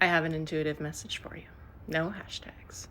I have an intuitive message for you. No hashtags.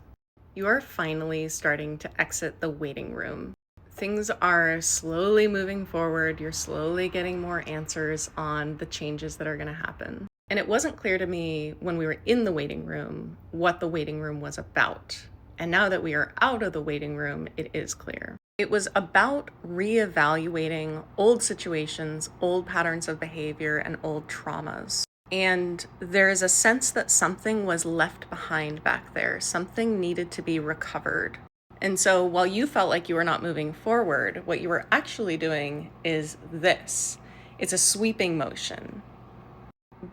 You are finally starting to exit the waiting room. Things are slowly moving forward. You're slowly getting more answers on the changes that are going to happen. And it wasn't clear to me when we were in the waiting room what the waiting room was about. And now that we are out of the waiting room, it is clear. It was about reevaluating old situations, old patterns of behavior, and old traumas. And there is a sense that something was left behind back there. Something needed to be recovered. And so while you felt like you were not moving forward, what you were actually doing is this. It's a sweeping motion.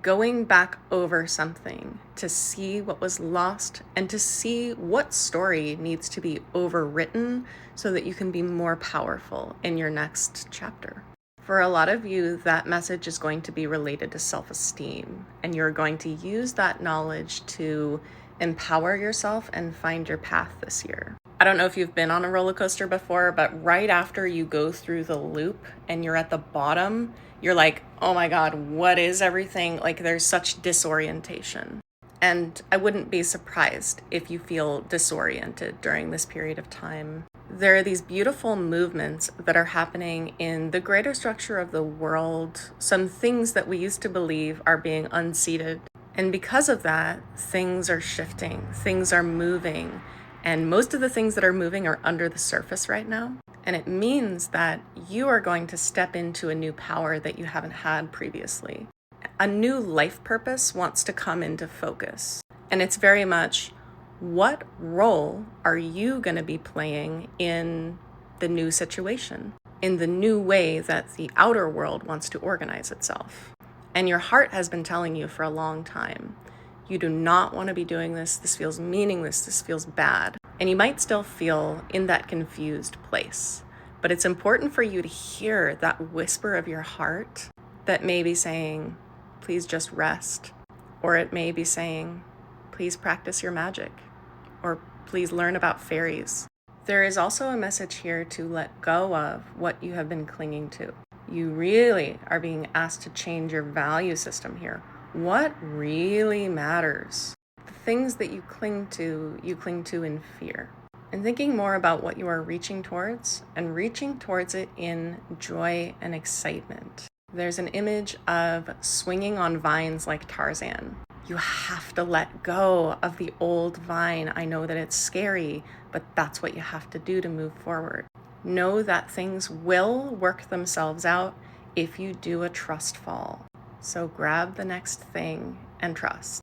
Going back over something to see what was lost and to see what story needs to be overwritten so that you can be more powerful in your next chapter. For a lot of you, that message is going to be related to self-esteem, and you're going to use that knowledge to empower yourself and find your path this year. I don't know if you've been on a roller coaster before, but right after you go through the loop and you're at the bottom, you're like, oh my God, what is everything? Like there's such disorientation. And I wouldn't be surprised if you feel disoriented during this period of time. There are these beautiful movements that are happening in the greater structure of the world. Some things that we used to believe are being unseated. And because of that, things are shifting, things are moving. And most of the things that are moving are under the surface right now. And it means that you are going to step into a new power that you haven't had previously. A new life purpose wants to come into focus. And it's very much, what role are you going to be playing in the new situation, in the new way that the outer world wants to organize itself? And your heart has been telling you for a long time, you do not want to be doing this. This feels meaningless. This feels bad. And you might still feel in that confused place. But it's important for you to hear that whisper of your heart that may be saying, please just rest. Or it may be saying, please practice your magic. Or please learn about fairies. There is also a message here to let go of what you have been clinging to. You really are being asked to change your value system here. What really matters? The things that you cling to in fear. And thinking more about what you are reaching towards and reaching towards it in joy and excitement. There's an image of swinging on vines like Tarzan. You have to let go of the old vine. I know that it's scary, but that's what you have to do to move forward. Know that things will work themselves out if you do a trust fall. So grab the next thing and trust.